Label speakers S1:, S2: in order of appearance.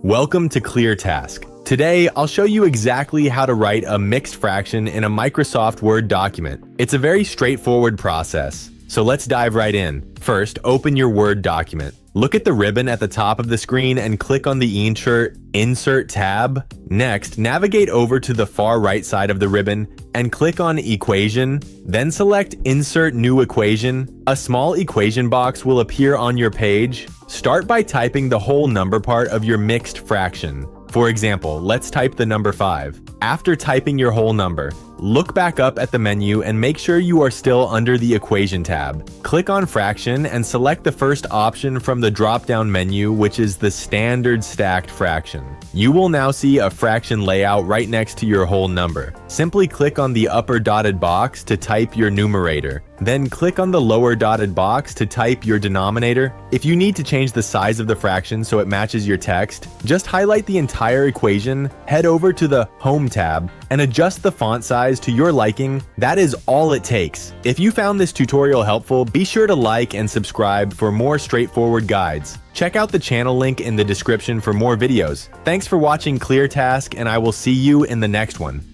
S1: Welcome to ClearTask. Today, I'll show you exactly how to write a mixed fraction in a Microsoft Word document. It's a very straightforward process, so let's dive right in. First, open your Word document. Look at the ribbon at the top of the screen and click on the Insert tab. Next, navigate over to the far right side of the ribbon and click on Equation, then select Insert New Equation. A small equation box will appear on your page. Start by typing the whole number part of your mixed fraction. For example, let's type the number 5. After typing your whole number, look back up at the menu and make sure you are still under the Equation tab. Click on Fraction and select the first option from the drop-down menu, which is the Standard Stacked Fraction. You will now see a fraction layout right next to your whole number. Simply click on the upper dotted box to type your numerator. Then click on the lower dotted box to type your denominator. If you need to change the size of the fraction so it matches your text, just highlight the entire equation, head over to the Home tab, and adjust the font size to your liking. That is all it takes. If you found this tutorial helpful, be sure to like and subscribe for more straightforward guides. Check out the channel link in the description for more videos. Thanks for watching ClearTask, and I will see you in the next one.